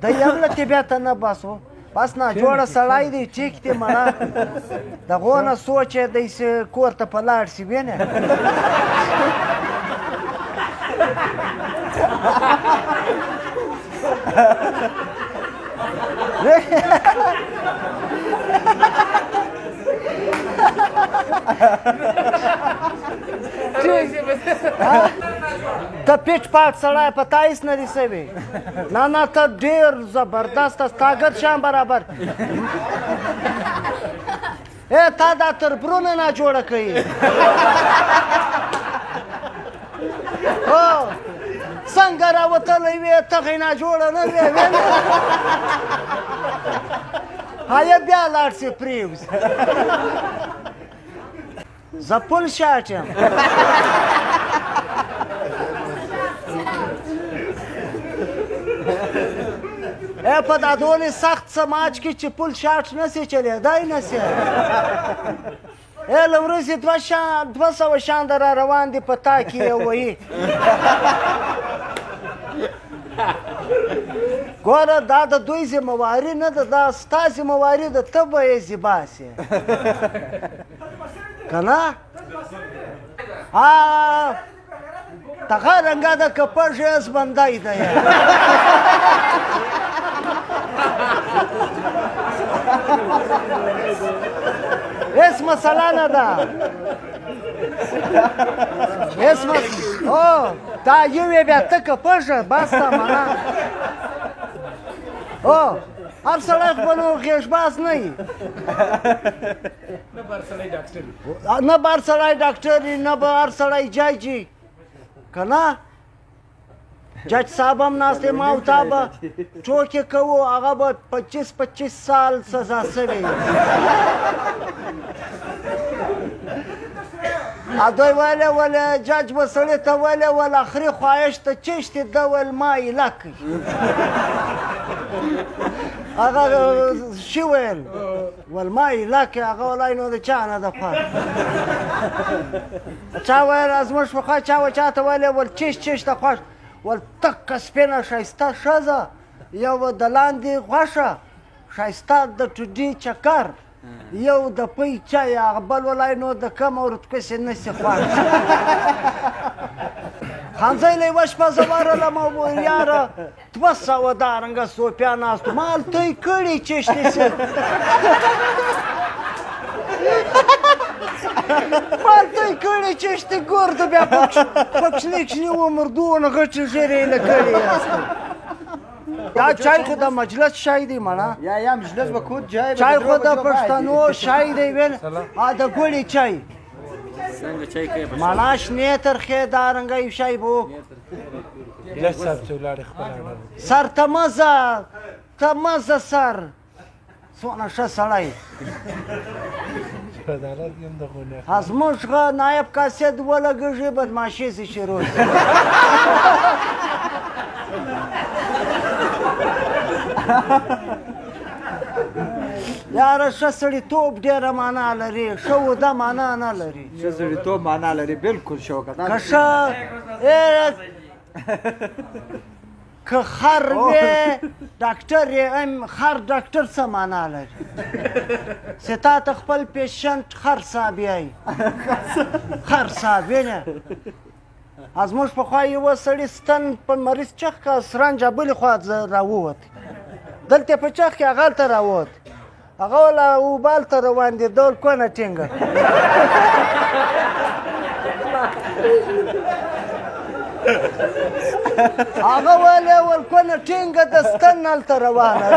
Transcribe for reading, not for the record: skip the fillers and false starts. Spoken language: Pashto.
د یم له طبیعته نه بس و بس ناجوړه سړی دی ټیک دی مړه دغو نه سوچ یې دی چې کور ته په لاړ شي وینې ته پیچ پاک سړی په تا هېڅ نه دي سوي نه نه ته ډېر زبردست طاقت شان برابر ای تا دا تربرونه ناجوړه کوي هو څنګه راوتلی وې تغې ناجوړه نه وې وینې هایه بیا لاړ سې پرېوځي زه پل شاټ یم په دا دولې سخت سماج کې چې پل شاټ نه سي چلېدی نه سي له ورځې 200 شانده را روان دي په تا کې یې وایي ګوره دا د دوی ذمهواري نه ده دا ستا ذمهواري ده ته به یې ذباسې که نه دغه رنګه ده که پژ یې بندی ده هېڅ مسله نه ده هېڅ او دا یو یې بیا ته که پژه بس ده منه او هر سړی خو به نو غېږباز نه وي نه به هر سړی ډاکټر وي نه به هر سړی جج وي که نه جج صاحب هم ناست دی ما او تا به ټوکې کوو هغه به 25 سال سزا سوی دوی ویلې ولې جج به سړي ته ویلې ول آخري خواهش ته چشتې ده ویل ما ایله کوي هغه شي ویل ول ما ایله کوي هغه ولی نو د چا نه ده فرق چا ویل زموږ په خوا چا چاته ویلې ول چش ته خوښ ول تکه سپینه ښایسته ښځه یو د لاندې غوښه ښایسته د ټوډي چکر یو د پی چای هغه بل ولی نو د کم او رتکسې نسي خوښ خانزۍ یوه شپه زه ورغلم او یاره 200 دارنګه صوفیان ناست وو ما هلته یې کړي چشتې سي ما هلته یې کړي چشتې ګردو بیا پکشني عمردونه غټې ژېرې یې له کړي دا چای خو د مجلس شای دی مړه یا مجلس به کود جای چای خو د پښتنو شای دی ویل د ګوړې چای څنګه چای کوي مړه شنې ترخې دارنګه یو شای به وکړو سر ته مزه سر څونه ښه سړی زموږ نایب کاسد ولګېږي بدماشي سي شروع یاره ښه سړیتوب ډېره معنا لري ښه اوده معنا نه لري ښه سړیتوب معنا لري بلکل شوکت که ښه که خر وې ډاکټر یې خر ډاکټر څه معنا لري چې تا ته خپل پیشنټ خر صاحب یایي خر صاحب وینې زموږ پخوا یوه سړي ستن په مریض چخ که سرنجه بلې خوا راووت دلته په چخ کې هغه هلته راووت هغه وله اوبه هلته روان دي ډول کونه ټینګه هغه ویلې ول کونه ټینګه د ستن هلته روانه